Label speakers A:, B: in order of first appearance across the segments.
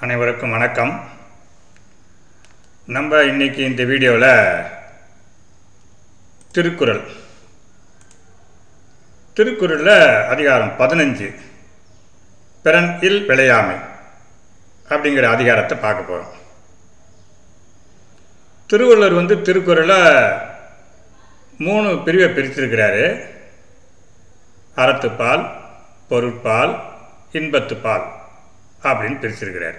A: அனைவருக்கும் வணக்கம். நம்ம இன்னைக்கு இந்த வீடியோவில் திருக்குறளில் அதிகாரம் 15 பிறன் இல் விளையாமை அப்படிங்கிற அதிகாரத்தை பார்க்க போகிறோம். திருவள்ளுவர் திருக்குறளை 3 பிரிவை பிரித்திருக்கிறாரு. அறத்துப்பால், பொருட்பால், இன்பத்துப்பால் அப்படின்னு பிரிச்சிருக்கிறார்.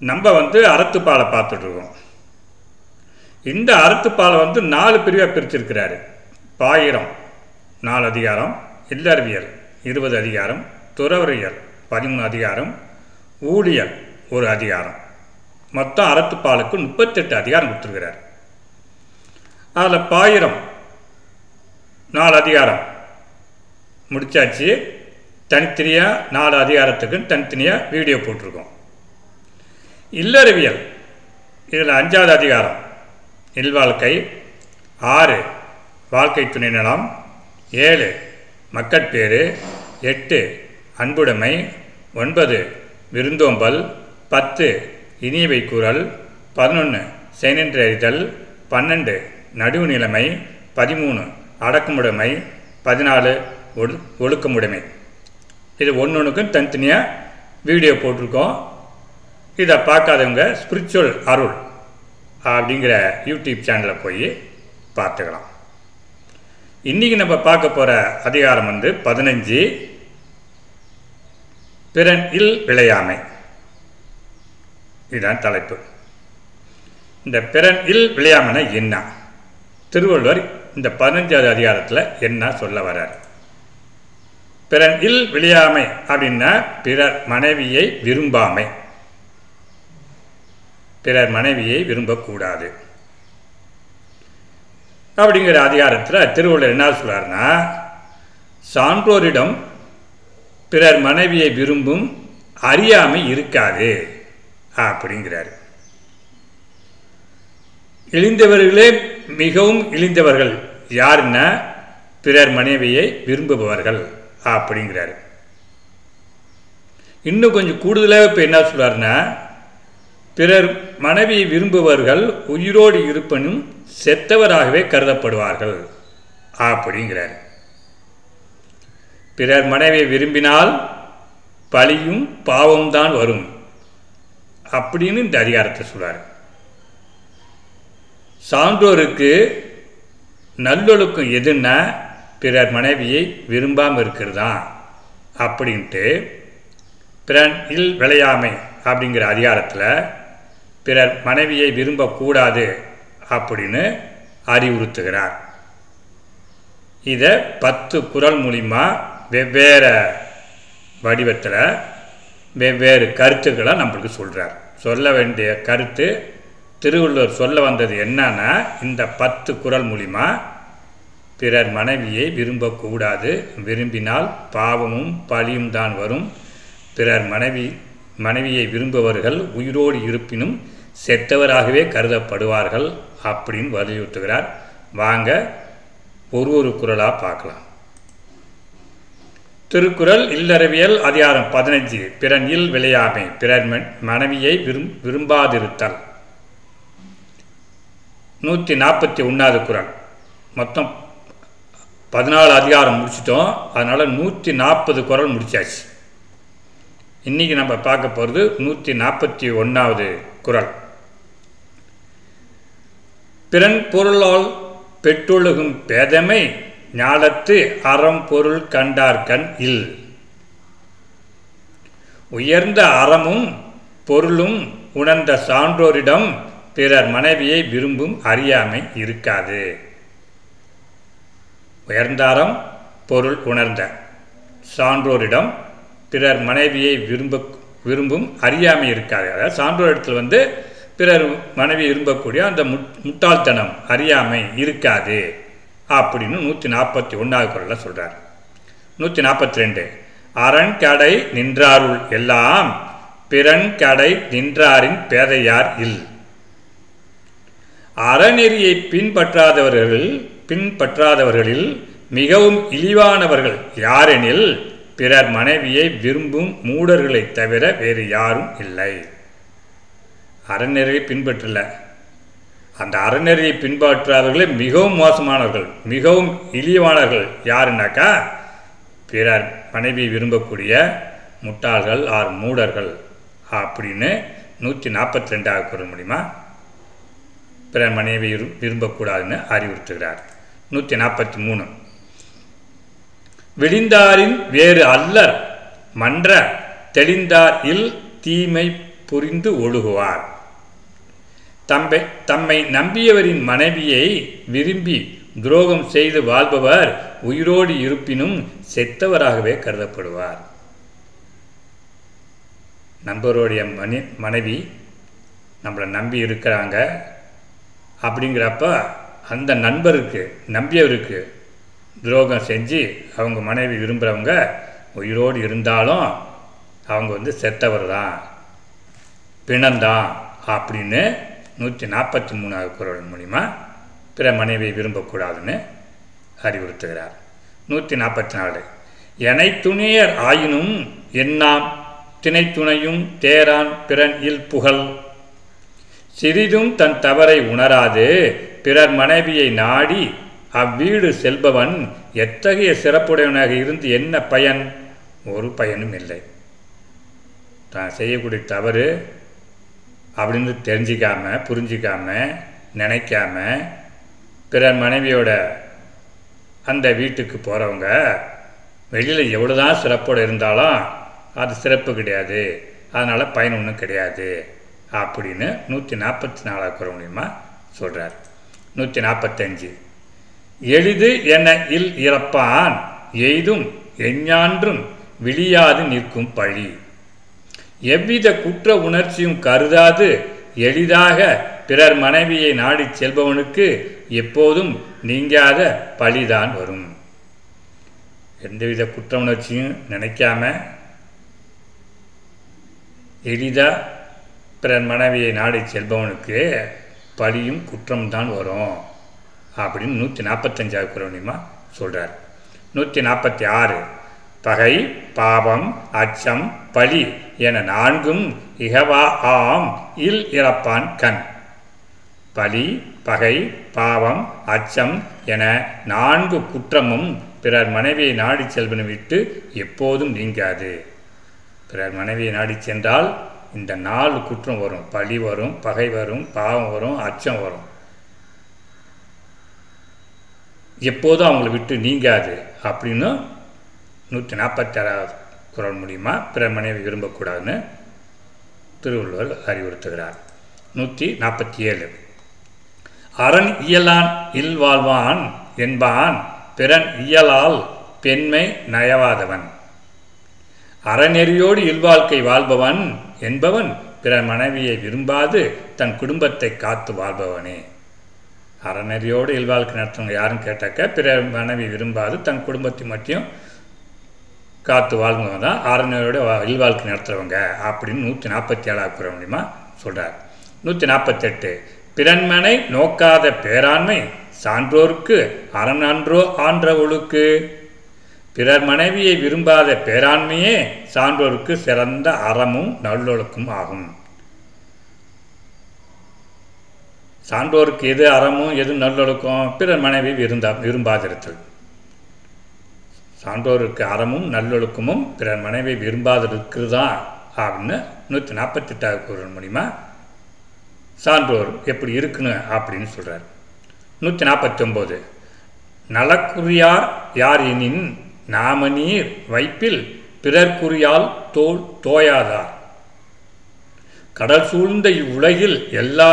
A: நம்ம அறத்துப்பாலை பார்த்துட்ருக்கோம். இந்த அறத்துப்பாலை 4 பிரிவாக பிரிச்சிருக்கிறாரு. பாயிரம் 4 அதிகாரம், இல்லறவியல் 20 அதிகாரம், துறவறியல் 13 அதிகாரம், ஊழியல் 1 அதிகாரம். மொத்தம் அறத்துப்பாலுக்கு 38 அதிகாரம் கொடுத்துருக்கிறார். அதில் பாயிரம் 4 அதிகாரம் முடிச்சாச்சு. தனித்தனியாக 4 அதிகாரத்துக்கு தனித்தனியாக வீடியோ போட்டிருக்கோம். இல்லறவியல் இதில் 5வது அதிகாரம் இல்வாழ்க்கை, 6 வாழ்க்கை துணை நலம், 7 மக்கட்பேறு, 8 அன்புடைமை, 9 விருந்தோம்பல், 10 இனியவை கூறல், 11 செய்நின்றறிதல், 12 நடுவு நிலைமை, 13 அடக்கமுடைமை, 14 ஒழுக்கமுடைமை. இது ஒன்றுக்கும் தனித்தனியாக வீடியோ போட்டிருக்கோம். இதை பார்க்காதவங்க ஸ்பிரிச்சுவல் அருள் அப்படிங்கிற யூடியூப் சேனலில் போய் பார்த்துக்கலாம். இன்றைக்கி நம்ம பார்க்க போகிற அதிகாரம் 15 பிறன் இல் விளையாமை. இதுதான் தலைப்பு. இந்த பிறன் இல் விளையாமைனா என்ன? திருவள்ளுவர் இந்த 15வது அதிகாரத்தில் என்ன சொல்ல வர்றார்? பிறன் இல் விளையாமை அப்படின்னா பிறர் மனைவியை விரும்பாமை, பிறர் மனைவியை விரும்பக்கூடாது அப்படிங்கிற அதிகாரத்தில் திருவள்ளுவர் என்ன சொல்றாருன்னா, சான்றோரிடம் பிறர் மனைவியை விரும்பும் அறியாமை இருக்காது அப்படிங்கிறார். இழிந்தவர்களே மிகவும் இழிந்தவர்கள் யாருன்னா பிறர் மனைவியை விரும்புபவர்கள் அப்படிங்கிறாரு. இன்னும் கொஞ்சம் கூடுதலாக இப்போ என்ன சொல்றாருன்னா, பிறர் மனைவியை விரும்புபவர்கள் உயிரோடு இருப்பினும் செத்தவராகவே கருதப்படுவார்கள் அப்படிங்கிறார். பிறர் மனைவியை விரும்பினால் பழியும் பாவம் தான் வரும் அப்படின்னு இந்த அதிகாரத்தை சொல்றார். சான்றோருக்கு நல்லொழுக்கம் எதுன்னா பிறர் மனைவியை விரும்பாமல் இருக்கிறதா அப்படின்ட்டு பிறன் இல் விளையாமை அப்படிங்கிற அதிகாரத்தில் பிறர் மனைவியை விரும்பக்கூடாது அப்படின்னு அறிவுறுத்துகிறார். இதை 10 குறள் மூலிமா வெவ்வேறு வடிவத்தில் வெவ்வேறு கருத்துக்களை நம்மளுக்கு சொல்கிறார். சொல்ல வேண்டிய கருத்து திருவள்ளுவர் சொல்ல வந்தது என்னன்னா, இந்த 10 குறள் மூலிமா பிறர் மனைவியை விரும்பக்கூடாது, விரும்பினால் பாவமும் பழியும் தான் வரும், பிறர் மனைவியை விரும்புபவர்கள் உயிரோடு இருப்பினும் செத்தவராகவே கருதப்படுவார்கள் அப்படின்னு வலியுறுத்துகிறார். வாங்க ஒரு குறளாக பார்க்கலாம். திருக்குறள் இல்லறவியல் அதிகாரம் 15 பிறன் இல் விளையாமை, பிறர் மனைவியை விரும்பாதிருத்தல். 141வது குறள். மொத்தம் 14 அதிகாரம் முடிச்சிட்டோம். அதனால் 140 குறள் முடிச்சாச்சு. இன்றைக்கி நம்ம பார்க்க போகிறது 141வது குறள். பிறன் பொருளால் பெற்றொழுகும் பேதமை ஞாலத்து அறம் பொருள் கண்டார்கண் இல். உயர்ந்த அறமும் பொருளும் உணர்ந்த சான்றோரிடம் பிறர் மனைவியை விரும்பும் அறியாமை இருக்காது. உயர்ந்த அறம் பொருள் உணர்ந்த சான்றோரிடம் பிறர் மனைவியை விரும்பும் அறியாமை இருக்காது. அதாவது சான்றோர் இடத்துல பிறர் மனைவியை விரும்பக்கூடிய அந்த முட்டாள்தனம் அறியாமை இருக்காது அப்படின்னு 141வது குறளில் சொல்கிறார். 142 அரண் கடை நின்றாருள் எல்லாம் பிறன் கடை நின்றாரின் பேதையார் இல். அறநெறியை பின்பற்றாதவர்களில் மிகவும் இழிவானவர்கள் யாரெனில் பிறர் மனைவியை விரும்பும் மூடர்களைத் தவிர வேறு யாரும் இல்லை. அறநெறியை பின்பற்றல. அந்த அறநெறியை பின்பற்றாதவர்களே மிகவும் மோசமானவர்கள், மிகவும் இழிவானவர்கள். யாருன்னாக்கா பிறர் மனைவியை விரும்பக்கூடிய முட்டாள்கள் ஆர் மூடர்கள் அப்படின்னு 142வது குறள் மூலிமா பிறர் மனைவி விரும்பக்கூடாதுன்னு அறிவுறுத்துகிறார். 143 விழிந்தாரின் வேறு அல்லர் மன்ற தெளிந்தார் இல் தீமை புரிந்து ஒழுகுவார். தம்மை நம்பியவரின் மனைவியை விரும்பி துரோகம் செய்து வாழ்பவர் உயிரோடு இருப்பினும் செத்தவராகவே கருதப்படுவார். நண்பருடைய மனைவி நம்மளை நம்பி இருக்கிறாங்க அப்படிங்கிறப்ப அந்த நண்பருக்கு நம்பியவருக்கு துரோகம் செஞ்சு அவங்க மனைவி விரும்புகிறவங்க உயிரோடு இருந்தாலும் அவங்க செத்தவர் தான், பிணந்தான் அப்படின்னு 143வது குறள் மூலிமா பிற மனைவியை விரும்பக்கூடாதுன்னு அறிவுறுத்துகிறார். 144 எனை துணையர் ஆயினும் என்னாம் திணை துணையும் தேரான் பிறன் இல் புகழ். சிறிதும் தன் தவறை உணராது பிறர் மனைவியை நாடி அவ்வீடு செல்பவன் எத்தகைய சிறப்புடையவனாக இருந்து என்ன பயன்? ஒரு பயனும் இல்லை. தான் செய்யக்கூடிய தவறு அப்படின்னு தெரிஞ்சிக்காம புரிஞ்சிக்காம நினைக்காம பிறர் மனைவியோட அந்த வீட்டுக்கு போகிறவங்க வெளியில் எவ்வளோதான் சிறப்போடு இருந்தாலும் அது சிறப்பு கிடையாது, அதனால் பயன் ஒன்றும் கிடையாது அப்படின்னு 144வது குறள் மூலிமா சொல்கிறார். 145 எளிது என இல் இறப்பான் எய்தும் எஞ்ஞான்றும் விழியாது நிற்கும் பழி. எவ்வித குற்ற உணர்ச்சியும் கருதாது எளிதாக பிறர் மனைவியை நாடி செல்பவனுக்கு எப்போதும் நீங்காத பழிதான் வரும். எந்தவித குற்ற உணர்ச்சியும் நினைக்காம எளிதாக பிறர் மனைவியை நாடி செல்பவனுக்கு பழியும் குற்றம்தான் வரும் அப்படின்னு 145வது குறள் மூலிமா சொல்கிறார். 146 பகை பாவம் அச்சம் பழி என நான்கும் இகவா ஆம் இல் இறப்பான் கண். பழி பகை பாவம் அச்சம் என 4 குற்றமும் பிறர் மனைவியை நாடி செல்வனை விட்டு எப்போதும் நீங்காது. பிறர் மனைவியை நாடி சென்றால் இந்த 4 குற்றம் வரும். பழி வரும், பகை வரும், பாவம் வரும், அச்சம் வரும். எப்போதும் அவங்கள விட்டு நீங்காது அப்படின்னு 146வது குறள் மூலிமா பிறர் மனைவி விரும்பக்கூடாதுன்னு திருவள்ளுவர் அறிவுறுத்துகிறார். 147 அரண் இயலான் இல் வாழ்வான் என்பான் பிறன் இயலால் பெண்மை நயவாதவன். அறநெறியோடு இல்வாழ்க்கை வாழ்பவன் என்பவன் பிறர் மனைவியை விரும்பாது தன் குடும்பத்தை காத்து வாழ்பவனே. அறநெறியோடு இல்வாழ்க்கை நடத்துவங்க யாருன்னு கேட்டாக்க பிறர் மனைவி விரும்பாது தன் குடும்பத்தை மட்டும் காத்து வாழ்ந்தவங்க தான் அறநெறியோடு இல்வாழ்க்கை நடத்துகிறவங்க அப்படின்னு 147வது குறள் மூலிமா சொல்கிறார். 148 பிறன்மனை நோக்காத பேராண்மை சான்றோர்க்கு அறநன்றோ ஆன்ற ஒழுக்கு. பிறர் மனைவியை விரும்பாத பேராண்மையே சான்றோருக்கு சிறந்த அறமும் நல்லொழுக்கும் ஆகும். சான்றோருக்கு எது அறமும் எது நல்லொழுக்கம்? பிறர் மனைவி விரும்பாதிருத்தல். சான்றோருக்கு அறமும் நல்லொழுக்கமும் பிறர் மனைவி விரும்பாதிருக்கிறது தான் அப்படின்னு 148வது குறள் மூலிமா சான்றோர் எப்படி இருக்குன்னு அப்படின்னு சொல்கிறார். 149 நலக்குறியார் யார் எனின் நாம நீர் வைப்பில் பிறர்க்குறியால் தோயாதார். கடல் சூழ்ந்த இவ்வுலகில் எல்லா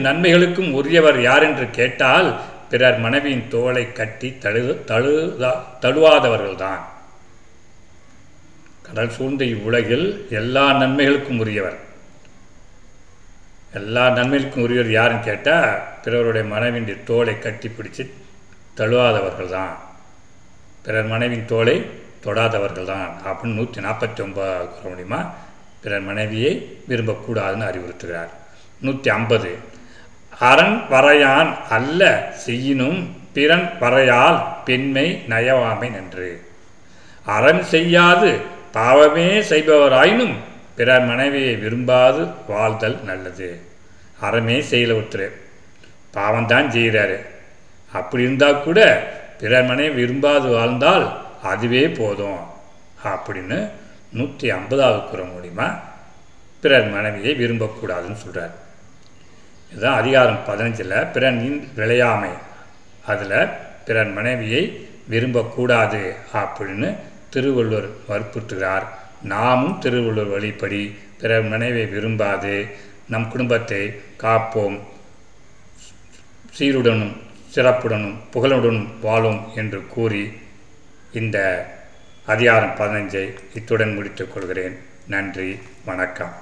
A: நன்மைகளுக்கும் உரியவர் யார் என்று கேட்டால் பிறர் மனைவியின் தோளை கட்டி தழுவாதவர்கள்தான். கடல் சூழ்ந்த இவ்வுலகில் எல்லா நன்மைகளுக்கும் உரியவர், எல்லா நன்மைகளுக்கும் உரியவர் யாருன்னு கேட்டால் பிறருடைய மனைவியின் தோளை கட்டி பிடிச்சி தழுவாதவர்கள் தான், பிறர் மனைவியின் தோளை தொடாதவர்கள் தான் அப்படின்னு 149வது குறள் மூலிமா பிறர் மனைவியை விரும்பக்கூடாதுன்னு அறிவுறுத்துகிறார். 150 அரண் வரையான் அல்ல செய்யினும் பிறன் வரையால் பெண்மை நயவாமை நன்று. அறம் செய்யாது பாவமே செய்பவராயினும் பிறர் மனைவியை விரும்பாது வாழ்தல் நல்லது. அறமே செய்யல ஒருத்தர், பாவம்தான் செய்கிறாரு. அப்படி இருந்தால் கூட பிறர் மனைவி விரும்பாது வாழ்ந்தால் அதுவே போதும் அப்படின்னு 150வது குறள் மூலிமா பிறர் மனைவியை விரும்பக்கூடாதுன்னு சொல்கிறார். இதுதான் அதிகாரம் 15 பிறன் விளையாமை. அதில் பிறர் மனைவியை விரும்பக்கூடாது அப்படின்னு திருவள்ளுவர் வற்புறுத்துகிறார். நாமும் திருவள்ளுவர் வழிப்படி பிறர் மனைவியை விரும்பாது நம் குடும்பத்தை காப்போம், சீருடனும் சிறப்புடனும் புகழுடனும் வாழும் என்று கூறி இந்த அதிகாரம் 15 இத்துடன் முடித்துக் கொள்கிறேன். நன்றி, வணக்கம்.